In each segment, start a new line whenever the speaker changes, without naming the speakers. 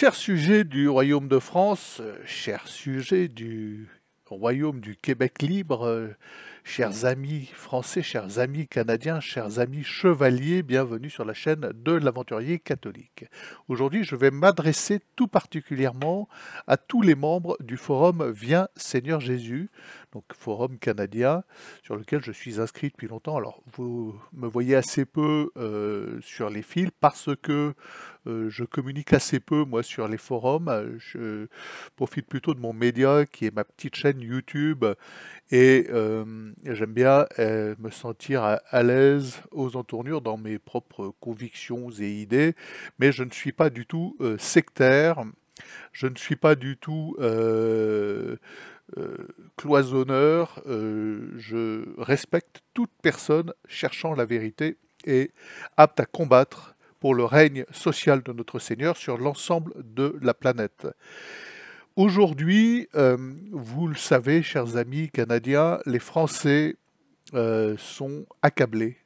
Chers sujets du Royaume de France, chers sujets du Royaume du Québec libre, chers amis français, chers amis canadiens, chers amis chevaliers, bienvenue sur la chaîne de l'Aventurier catholique. Aujourd'hui, je vais m'adresser tout particulièrement à tous les membres du forum Viens Seigneur Jésus, donc forum canadien sur lequel je suis inscrit depuis longtemps. Alors, vous me voyez assez peu sur les fils parce que je communique assez peu, moi, sur les forums. Je profite plutôt de mon média, qui est ma petite chaîne YouTube, et j'aime bien me sentir à l'aise aux entournures dans mes propres convictions et idées, mais je ne suis pas du tout sectaire, je ne suis pas du tout cloisonneur, je respecte toute personne cherchant la vérité et apte à combattre pour le règne social de notre Seigneur sur l'ensemble de la planète. Aujourd'hui, vous le savez, chers amis canadiens, les Français sont accablés.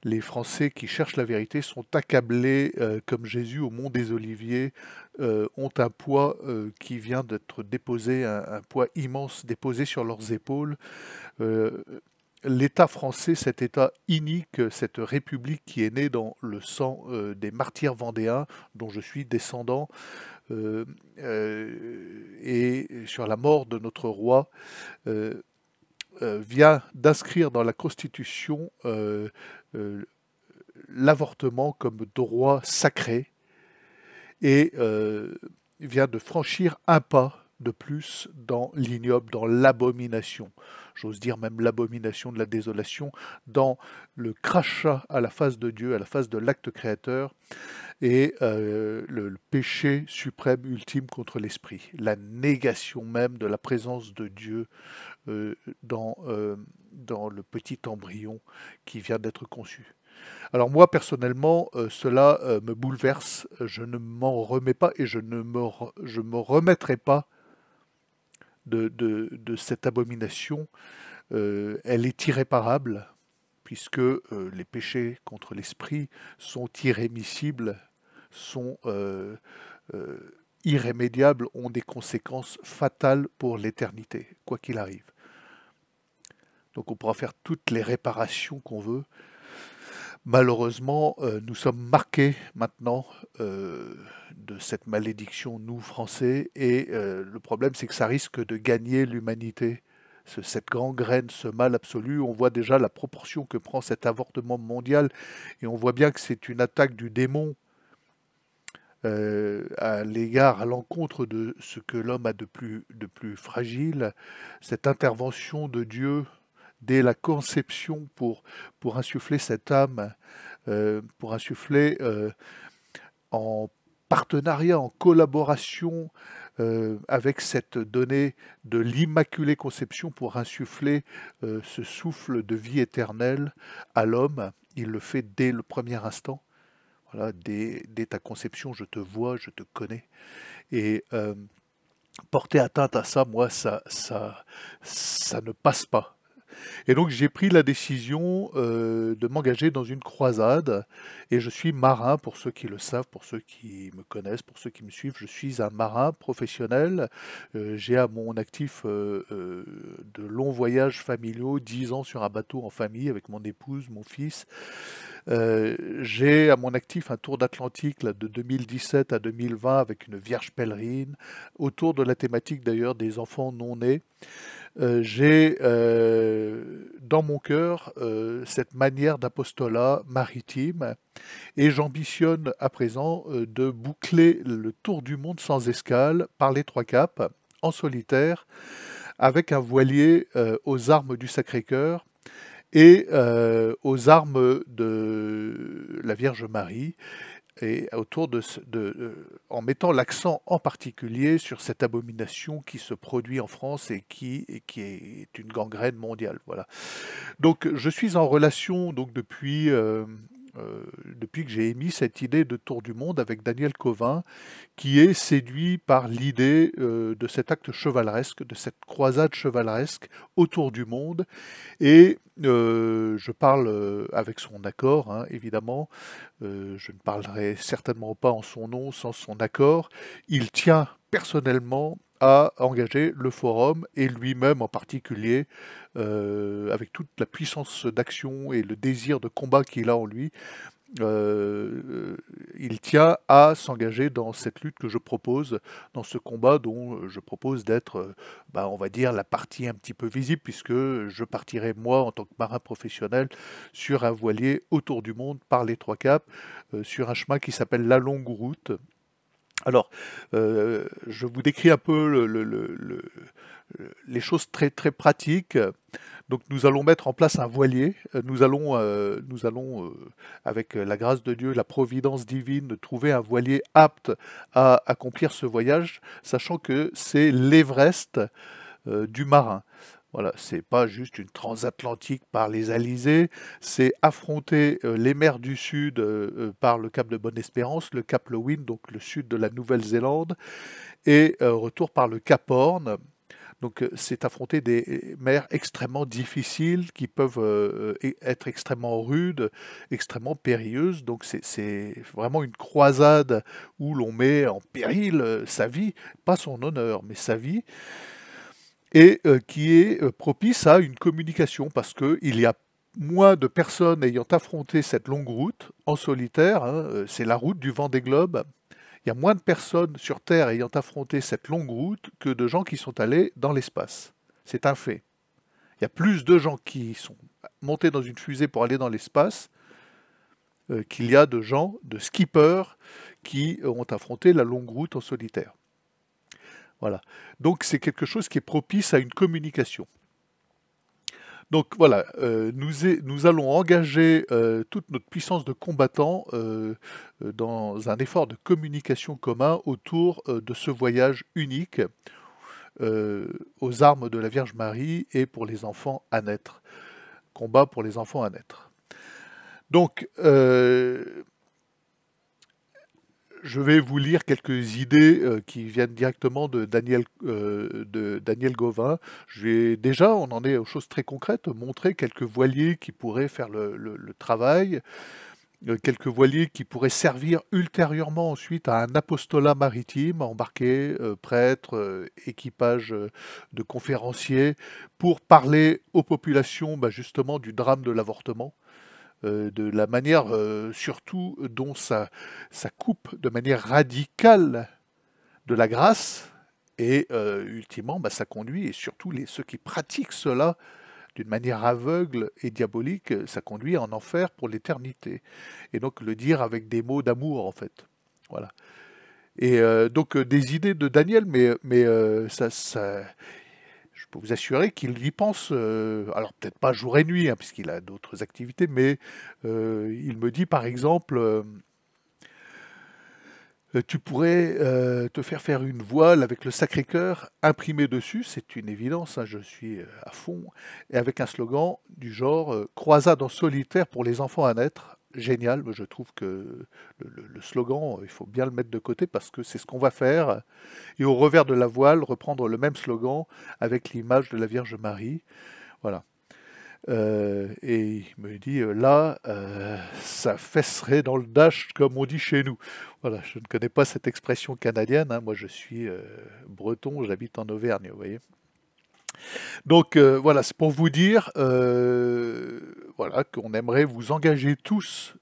Les Français qui cherchent la vérité sont accablés comme Jésus au mont des Oliviers, ont un poids qui vient d'être déposé, un poids immense déposé sur leurs épaules. Euh, L'État français, cet État inique, cette République qui est née dans le sang des martyrs vendéens, dont je suis descendant, euh, et sur la mort de notre roi, euh, vient d'inscrire dans la Constitution euh, l'avortement comme droit sacré et vient de franchir un pas de plus dans l'ignoble, dans l'abomination, j'ose dire même l'abomination de la désolation, dans le crachat à la face de Dieu, à la face de l'acte créateur, et le péché suprême ultime contre l'esprit, la négation même de la présence de Dieu euh, dans, euh, dans le petit embryon qui vient d'être conçu. Alors moi, personnellement, cela me bouleverse, je ne m'en remets pas et je me remettrai pas de cette abomination. Elle est irréparable, puisque les péchés contre l'esprit sont irrémissibles, sont euh, irrémédiables, ont des conséquences fatales pour l'éternité, quoi qu'il arrive. Donc on pourra faire toutes les réparations qu'on veut. Malheureusement, nous sommes marqués maintenant de cette malédiction, nous Français, et le problème c'est que ça risque de gagner l'humanité. Cette gangrène, ce mal absolu, on voit déjà la proportion que prend cet avortement mondial, et on voit bien que c'est une attaque du démon à l'égard, à l'encontre de ce que l'homme a de plus fragile, cette intervention de Dieu dès la conception pour insuffler cette âme, pour insuffler en partenariat, en collaboration avec cette donnée de l'Immaculée Conception pour insuffler ce souffle de vie éternelle à l'homme. Il le fait dès le premier instant. Voilà, dès ta conception, je te vois, je te connais. Et porter atteinte à ça, moi, ça ne passe pas. Et donc j'ai pris la décision de m'engager dans une croisade et je suis marin pour ceux qui le savent, pour ceux qui me connaissent, pour ceux qui me suivent. Je suis un marin professionnel. J'ai à mon actif de longs voyages familiaux, 10 ans sur un bateau en famille avec mon épouse, mon fils. J'ai à mon actif un tour d'Atlantique là, de 2017 à 2020 avec une Vierge pèlerine autour de la thématique d'ailleurs des enfants non nés. J'ai dans mon cœur cette manière d'apostolat maritime et j'ambitionne à présent de boucler le tour du monde sans escale par les trois caps en solitaire avec un voilier aux armes du Sacré-Cœur et aux armes de la Vierge Marie et autour en mettant l'accent en particulier sur cette abomination qui se produit en France et qui est une gangrène mondiale. Voilà. Donc je suis en relation donc depuis depuis que j'ai émis cette idée de tour du monde avec Daniel Covin, qui est séduit par l'idée de cet acte chevaleresque, de cette croisade chevaleresque autour du monde. Et je parle avec son accord, hein, évidemment. Je ne parlerai certainement pas en son nom sans son accord. Il tient personnellement à engager le forum et lui-même en particulier, avec toute la puissance d'action et le désir de combat qu'il a en lui, il tient à s'engager dans cette lutte que je propose, dans ce combat dont je propose d'être, on va dire, la partie un petit peu visible, puisque je partirai, moi, en tant que marin professionnel, sur un voilier autour du monde par les Trois Caps, sur un chemin qui s'appelle la Longue Route. Alors, je vous décris un peu les choses très, très pratiques. Donc nous allons mettre en place un voilier, nous allons avec la grâce de Dieu, la providence divine, trouver un voilier apte à accomplir ce voyage, sachant que c'est l'Everest du marin. Voilà, c'est pas juste une transatlantique par les alizés, c'est affronter les mers du Sud par le cap de Bonne-Espérance, le cap Lewin, donc le sud de la Nouvelle-Zélande, et retour par le cap Horn. Donc c'est affronter des mers extrêmement difficiles qui peuvent être extrêmement rudes, extrêmement périlleuses. Donc c'est vraiment une croisade où l'on met en péril sa vie, pas son honneur, mais sa vie, et qui est propice à une communication parce qu'il y a moins de personnes ayant affronté cette longue route en solitaire, hein, c'est la route du Vendée Globe. Il y a moins de personnes sur Terre ayant affronté cette longue route que de gens qui sont allés dans l'espace. C'est un fait. Il y a plus de gens qui sont montés dans une fusée pour aller dans l'espace qu'il y a de gens, de skippers, qui ont affronté la longue route en solitaire. Voilà. Donc c'est quelque chose qui est propice à une communication. Donc voilà, nous allons engager toute notre puissance de combattants dans un effort de communication commun autour de ce voyage unique aux armes de la Vierge Marie et pour les enfants à naître. Combat pour les enfants à naître. Donc, je vais vous lire quelques idées qui viennent directement de Daniel Gauvin. Je vais déjà, on en est aux choses très concrètes, montrer quelques voiliers qui pourraient faire le travail, quelques voiliers qui pourraient servir ultérieurement ensuite à un apostolat maritime, embarquer prêtres, équipage de conférenciers, pour parler aux populations justement du drame de l'avortement. De la manière surtout dont ça coupe de manière radicale de la grâce et ultimement ça conduit, et surtout ceux qui pratiquent cela d'une manière aveugle et diabolique, ça conduit en enfer pour l'éternité. Et donc le dire avec des mots d'amour en fait. Voilà. Et donc des idées de Daniel, mais je peux vous assurer qu'il y pense, alors peut-être pas jour et nuit, hein, puisqu'il a d'autres activités, mais il me dit par exemple, tu pourrais te faire une voile avec le Sacré-Cœur imprimé dessus, c'est une évidence, hein, je suis à fond, et avec un slogan du genre croisade en solitaire pour les enfants à naître. Génial, je trouve que le slogan, il faut bien le mettre de côté parce que c'est ce qu'on va faire. Et au revers de la voile, reprendre le même slogan avec l'image de la Vierge Marie. Voilà. Et il me dit, là, ça fesserait dans le dash, comme on dit chez nous. Voilà, je ne connais pas cette expression canadienne, hein. Moi je suis breton, j'habite en Auvergne, vous voyez. Donc voilà, c'est pour vous dire voilà, qu'on aimerait vous engager tous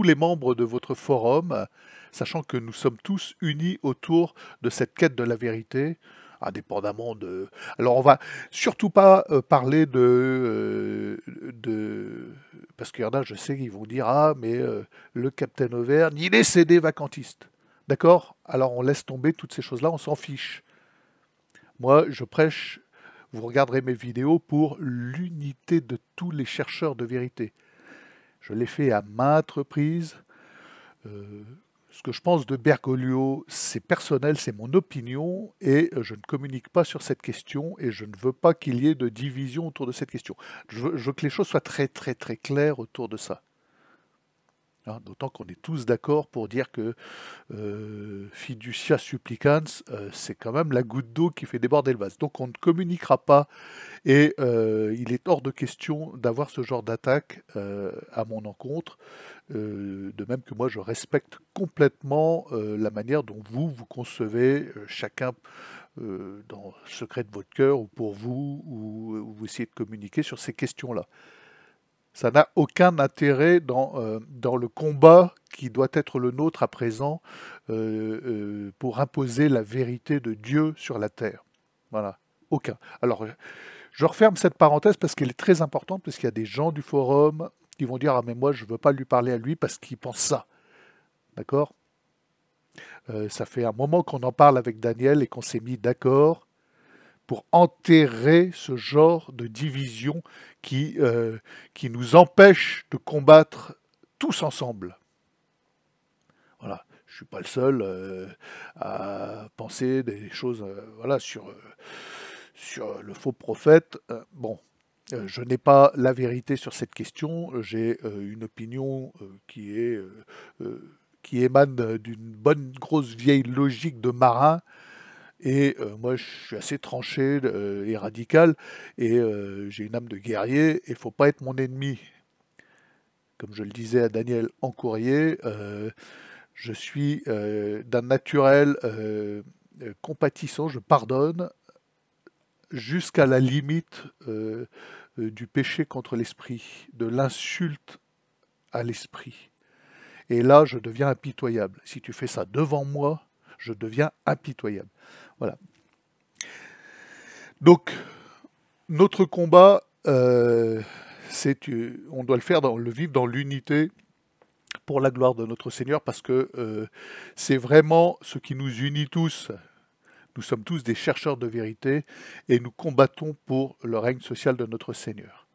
les membres de votre forum, sachant que nous sommes tous unis autour de cette quête de la vérité, indépendamment de... Alors on va surtout pas parler Parce qu'il y en a, je sais, qu'ils vont dire, ah, mais le Captain Auvergne, il est cédé vacantiste. D'accord? Alors on laisse tomber toutes ces choses-là, on s'en fiche. Moi, je prêche, vous regarderez mes vidéos, pour l'unité de tous les chercheurs de vérité. Je l'ai fait à maintes reprises. Ce que je pense de Bergoglio, c'est personnel, c'est mon opinion, et je ne communique pas sur cette question, et je ne veux pas qu'il y ait de division autour de cette question. Je veux que les choses soient très très très claires autour de ça. hein. D'autant qu'on est tous d'accord pour dire que fiducia supplicans, c'est quand même la goutte d'eau qui fait déborder le vase. Donc on ne communiquera pas et il est hors de question d'avoir ce genre d'attaque à mon encontre. De même que moi, je respecte complètement la manière dont vous concevez chacun dans le secret de votre cœur ou pour vous, ou vous essayez de communiquer sur ces questions-là. Ça n'a aucun intérêt dans le combat qui doit être le nôtre à présent pour imposer la vérité de Dieu sur la terre. Voilà, aucun. Alors, je referme cette parenthèse parce qu'elle est très importante, parce qu'il y a des gens du forum qui vont dire « Ah mais moi je ne veux pas lui parler à lui parce qu'il pense ça ». D'accord? Ça fait un moment qu'on en parle avec Daniel et qu'on s'est mis d'accord pour enterrer ce genre de division qui nous empêche de combattre tous ensemble. Voilà. Je ne suis pas le seul à penser des choses voilà, sur le faux prophète. Bon, je n'ai pas la vérité sur cette question. J'ai une opinion qui émane d'une bonne grosse vieille logique de marin. Et moi, je suis assez tranché et radical, et j'ai une âme de guerrier, et il ne faut pas être mon ennemi. Comme je le disais à Daniel en courrier, je suis d'un naturel compatissant, je pardonne jusqu'à la limite du péché contre l'esprit, de l'insulte à l'esprit. Et là, je deviens impitoyable. Si tu fais ça devant moi, je deviens impitoyable. Voilà. Donc, notre combat, on doit le vivre dans l'unité pour la gloire de notre Seigneur, parce que c'est vraiment ce qui nous unit tous. Nous sommes tous des chercheurs de vérité et nous combattons pour le règne social de notre Seigneur.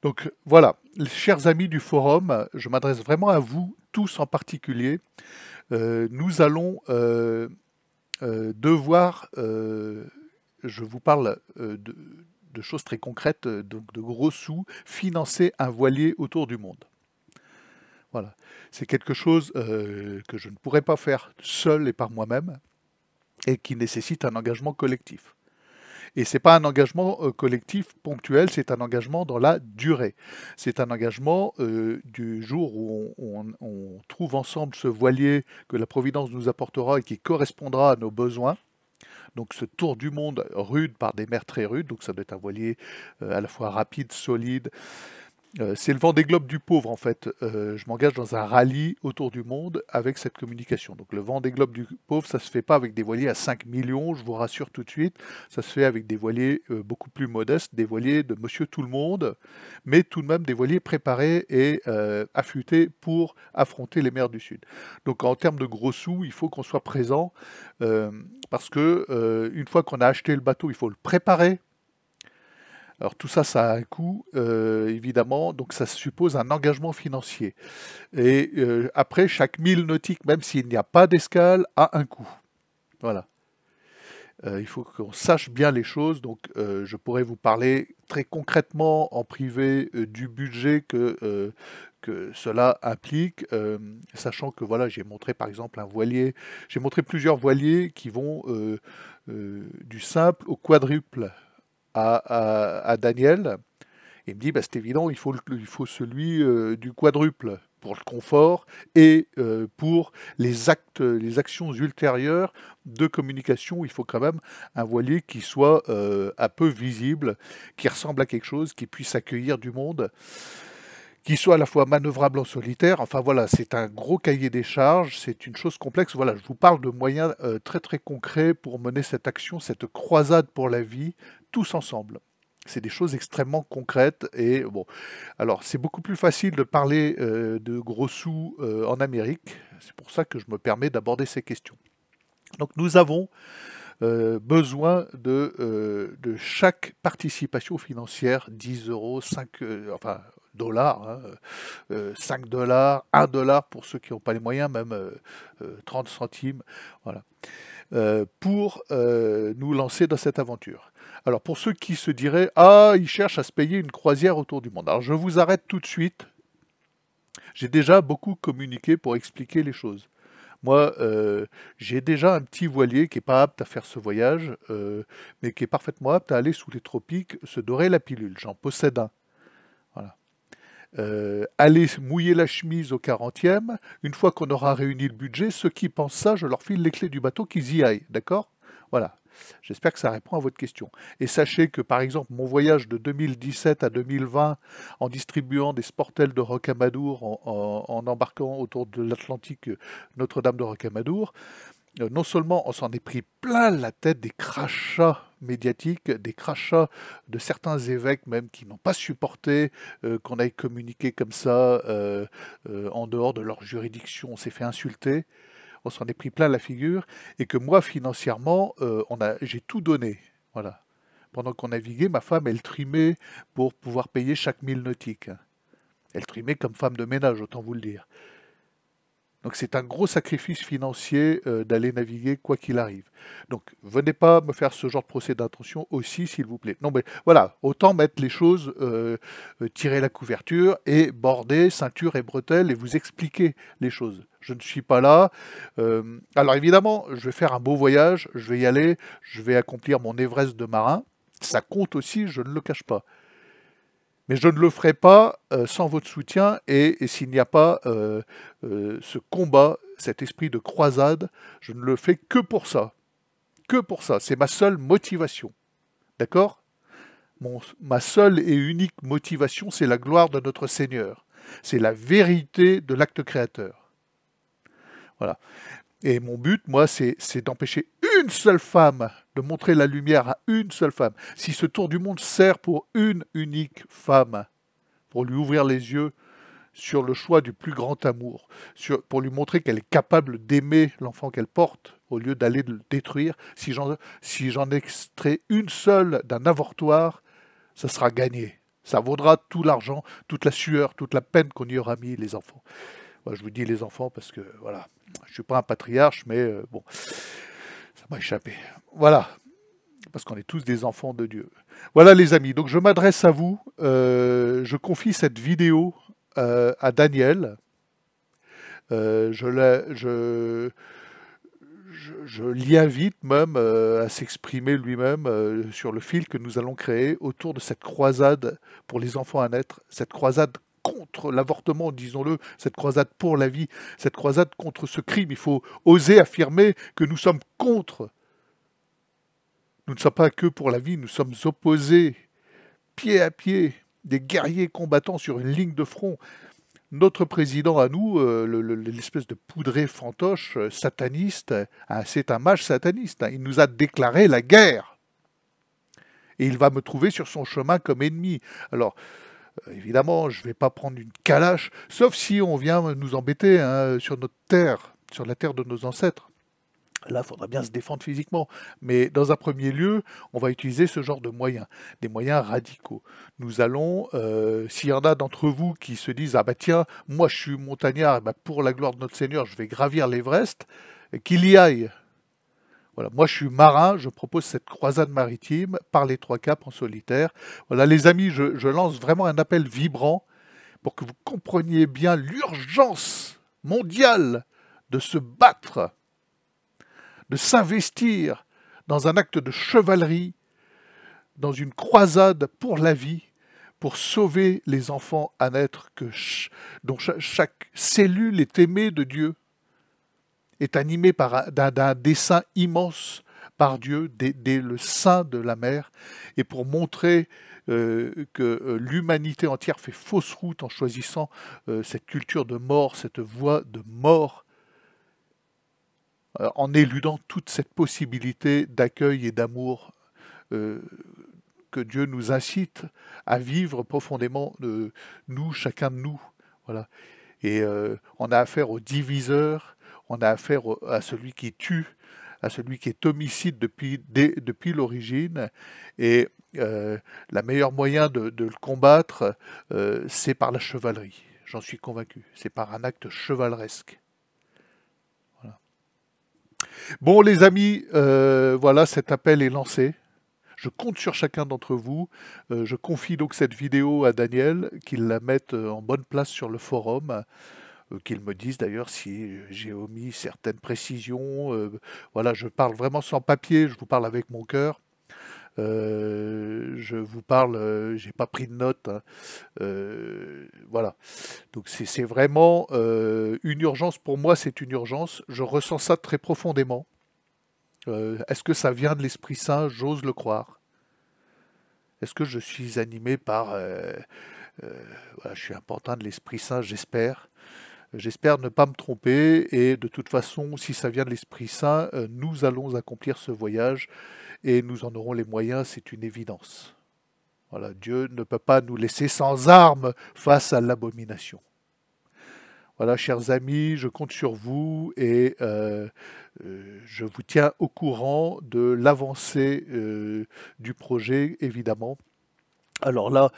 Donc voilà, les chers amis du forum, je m'adresse vraiment à vous tous en particulier. Nous allons devoir, je vous parle de choses très concrètes, donc de gros sous, financer un voilier autour du monde. Voilà, c'est quelque chose que je ne pourrais pas faire seul et par moi-même, et qui nécessite un engagement collectif. Et ce n'est pas un engagement collectif ponctuel, c'est un engagement dans la durée. C'est un engagement du jour où on trouve ensemble ce voilier que la Providence nous apportera et qui correspondra à nos besoins. Donc ce tour du monde rude par des mers très rudes, donc ça doit être un voilier à la fois rapide, solide. C'est le Vendée Globe du pauvre en fait. Je m'engage dans un rallye autour du monde avec cette communication. Donc le Vendée Globe du pauvre, ça se fait pas avec des voiliers à 5 millions, je vous rassure tout de suite. Ça se fait avec des voiliers beaucoup plus modestes, des voiliers de Monsieur Tout le Monde, mais tout de même des voiliers préparés et affûtés pour affronter les mers du Sud. Donc en termes de gros sous, il faut qu'on soit présent parce que une fois qu'on a acheté le bateau, il faut le préparer. Alors tout ça, ça a un coût, évidemment, donc ça suppose un engagement financier. Et après, chaque mille nautique, même s'il n'y a pas d'escale, a un coût. Voilà. Il faut qu'on sache bien les choses, donc je pourrais vous parler très concrètement en privé du budget que cela implique, sachant que voilà, j'ai montré par exemple un voilier, j'ai montré plusieurs voiliers qui vont du simple au quadruple à Daniel. Il me dit, bah, c'est évident, il faut celui du quadruple pour le confort et pour les actions ultérieures de communication. Il faut quand même un voilier qui soit un peu visible, qui ressemble à quelque chose, qui puisse accueillir du monde, qui soit à la fois manœuvrable en solitaire. Enfin voilà, c'est un gros cahier des charges, c'est une chose complexe. Voilà, je vous parle de moyens très très concrets pour mener cette action, cette croisade pour la vie, tous ensemble. C'est des choses extrêmement concrètes et bon. Alors c'est beaucoup plus facile de parler de gros sous en Amérique. C'est pour ça que je me permets d'aborder ces questions. Donc nous avons besoin de chaque participation financière, 10 euros, 5, enfin dollars, hein, 5 dollars, 1 dollar pour ceux qui n'ont pas les moyens, même 30 centimes, voilà, pour nous lancer dans cette aventure. Alors pour ceux qui se diraient « Ah, ils cherchent à se payer une croisière autour du monde », alors je vous arrête tout de suite. J'ai déjà beaucoup communiqué pour expliquer les choses. Moi, j'ai déjà un petit voilier qui est pas apte à faire ce voyage, mais qui est parfaitement apte à aller sous les tropiques, se dorer la pilule. J'en possède un. Voilà. Aller mouiller la chemise au 40e, une fois qu'on aura réuni le budget, ceux qui pensent ça, je leur file les clés du bateau, qu'ils y aillent, d'accord? Voilà. J'espère que ça répond à votre question. Et sachez que, par exemple, mon voyage de 2017 à 2020, en distribuant des sportels de Rocamadour, en embarquant autour de l'Atlantique Notre-Dame de Rocamadour, non seulement on s'en est pris plein la tête des crachats médiatiques, des crachats de certains évêques même qui n'ont pas supporté qu'on aille communiquer comme ça en dehors de leur juridiction, on s'est fait insulter, on s'en est pris plein la figure, et que moi financièrement, j'ai tout donné. Voilà. Pendant qu'on naviguait, ma femme, elle trimait pour pouvoir payer chaque mille nautique. Elle trimait comme femme de ménage, autant vous le dire. Donc c'est un gros sacrifice financier d'aller naviguer quoi qu'il arrive. Donc venez pas me faire ce genre de procès d'intention aussi, s'il vous plaît. Non mais voilà, autant mettre les choses, tirer la couverture et border, ceinture et bretelles et vous expliquer les choses. Je ne suis pas là. Alors évidemment, je vais faire un beau voyage, je vais y aller, je vais accomplir mon Everest de marin. Ça compte aussi, je ne le cache pas. Mais je ne le ferai pas sans votre soutien et s'il n'y a pas ce combat, cet esprit de croisade, je ne le fais que pour ça. Que pour ça. C'est ma seule motivation. D'accord? Ma seule et unique motivation, c'est la gloire de notre Seigneur. C'est la vérité de l'acte créateur. Voilà. Et mon but, moi, c'est d'empêcher une seule femme de montrer la lumière à une seule femme. Si ce tour du monde sert pour une unique femme, pour lui ouvrir les yeux sur le choix du plus grand amour, pour lui montrer qu'elle est capable d'aimer l'enfant qu'elle porte au lieu d'aller le détruire. Si j'en extrais une seule d'un avortoir, ça sera gagné. Ça vaudra tout l'argent, toute la sueur, toute la peine qu'on y aura mis, les enfants. Moi, je vous dis les enfants parce que, voilà, je ne suis pas un patriarche, mais bon, ça m'a échappé. Voilà, parce qu'on est tous des enfants de Dieu. Voilà les amis, donc je m'adresse à vous, je confie cette vidéo à Daniel. Je l'y invite même à s'exprimer lui-même sur le fil que nous allons créer autour de cette croisade pour les enfants à naître, cette croisade contre l'avortement, disons-le, cette croisade pour la vie, cette croisade contre ce crime. Il faut oser affirmer que nous sommes contre. Nous ne sommes pas que pour la vie, nous sommes opposés, pied à pied, des guerriers combattants sur une ligne de front. Notre président à nous, l'espèce de poudré fantoche sataniste, c'est un mage sataniste. Il nous a déclaré la guerre. Et il va me trouver sur son chemin comme ennemi. Alors, évidemment, je ne vais pas prendre une calache, sauf si on vient nous embêter sur notre terre, sur la terre de nos ancêtres. Là, il faudra bien se défendre physiquement. Mais dans un premier lieu, on va utiliser ce genre de moyens, des moyens radicaux. Nous allons, s'il y en a d'entre vous qui se disent « Ah bah tiens, moi je suis montagnard, bah pour la gloire de notre Seigneur, je vais gravir l'Everest », qu'il y aille. Voilà, moi je suis marin, je propose cette croisade maritime par les trois caps en solitaire. Voilà les amis, je lance vraiment un appel vibrant pour que vous compreniez bien l'urgence mondiale de se battre, de s'investir dans un acte de chevalerie, dans une croisade pour la vie, pour sauver les enfants à naître dont chaque cellule est aimée de Dieu, est animée d'un dessein immense par Dieu dès le sein de la mère, et pour montrer que l'humanité entière fait fausse route en choisissant cette culture de mort, cette voie de mort, en éludant toute cette possibilité d'accueil et d'amour que Dieu nous incite à vivre profondément, nous, chacun de nous. Voilà. Et on a affaire au diviseur, on a affaire à celui qui tue, à celui qui est homicide depuis l'origine. Et le meilleur moyen de le combattre, c'est par la chevalerie. J'en suis convaincu. C'est par un acte chevaleresque. Bon, les amis, voilà, cet appel est lancé. Je compte sur chacun d'entre vous. Je confie donc cette vidéo à Daniel, qu'il la mette en bonne place sur le forum, qu'il me dise d'ailleurs si j'ai omis certaines précisions. Voilà, je parle vraiment sans papier, je vous parle avec mon cœur. Je vous parle, j'ai pas pris de notes, hein. Voilà. Donc c'est vraiment une urgence. Pour moi, c'est une urgence. Je ressens ça très profondément. Est-ce que ça vient de l'Esprit Saint? J'ose le croire. Est-ce que je suis animé par... voilà, je suis un pantin de l'Esprit Saint, j'espère. J'espère ne pas me tromper. Et de toute façon, si ça vient de l'Esprit Saint, nous allons accomplir ce voyage et nous en aurons les moyens, c'est une évidence. Voilà, Dieu ne peut pas nous laisser sans armes face à l'abomination. Voilà, chers amis, je compte sur vous et je vous tiens au courant de l'avancée du projet, évidemment. Alors là,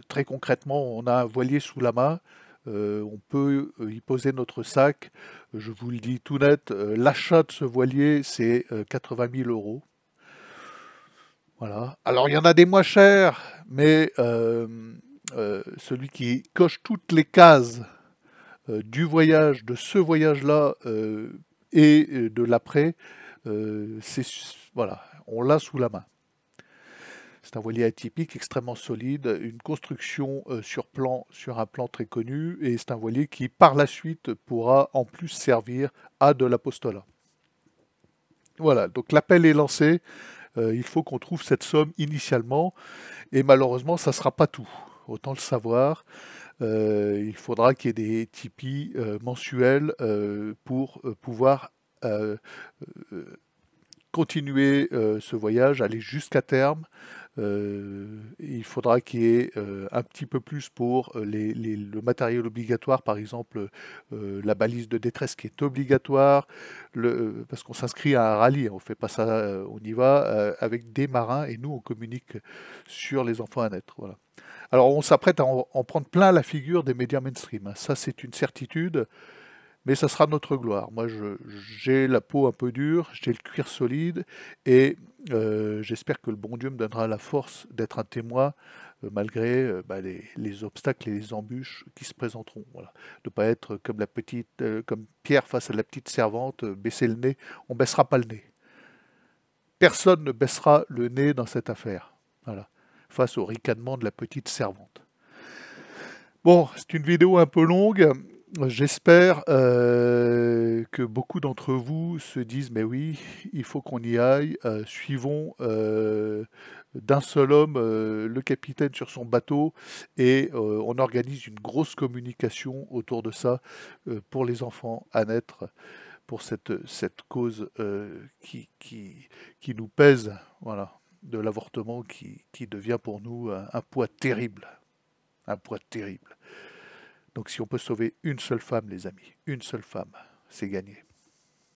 très concrètement, on a un voilier sous la main. On peut y poser notre sac. Je vous le dis tout net, l'achat de ce voilier, c'est 80 000 euros. Voilà. Alors il y en a des moins chers, mais celui qui coche toutes les cases du voyage, de ce voyage-là et de l'après, c'est voilà, on l'a sous la main. C'est un voilier atypique, extrêmement solide, une construction sur un plan très connu, et c'est un voilier qui, par la suite, pourra en plus servir à de l'apostolat. Voilà, donc l'appel est lancé. Il faut qu'on trouve cette somme initialement, et malheureusement, ça ne sera pas tout. Autant le savoir. Il faudra qu'il y ait des Tipeee mensuels pour pouvoir continuer ce voyage, aller jusqu'à terme. Il faudra qu'il y ait un petit peu plus pour le matériel obligatoire, par exemple la balise de détresse qui est obligatoire, parce qu'on s'inscrit à un rallye, on fait pas ça, on y va avec des marins et nous on communique sur les enfants à naître. Voilà. Alors on s'apprête à en prendre plein la figure des médias mainstream, hein. Ça c'est une certitude, mais ça sera notre gloire. Moi j'ai la peau un peu dure, j'ai le cuir solide, et j'espère que le bon Dieu me donnera la force d'être un témoin malgré les obstacles et les embûches qui se présenteront. Voilà. De ne pas être comme comme Pierre face à la petite servante, baisser le nez. On ne baissera pas le nez. Personne ne baissera le nez dans cette affaire. Voilà. Face au ricanement de la petite servante. Bon, c'est une vidéo un peu longue. J'espère que beaucoup d'entre vous se disent, mais oui, il faut qu'on y aille. Suivons d'un seul homme le capitaine sur son bateau, et on organise une grosse communication autour de ça pour les enfants à naître, pour cette cause qui nous pèse, voilà, de l'avortement qui devient pour nous un poids terrible. Un poids terrible. Donc si on peut sauver une seule femme, les amis, une seule femme, c'est gagné.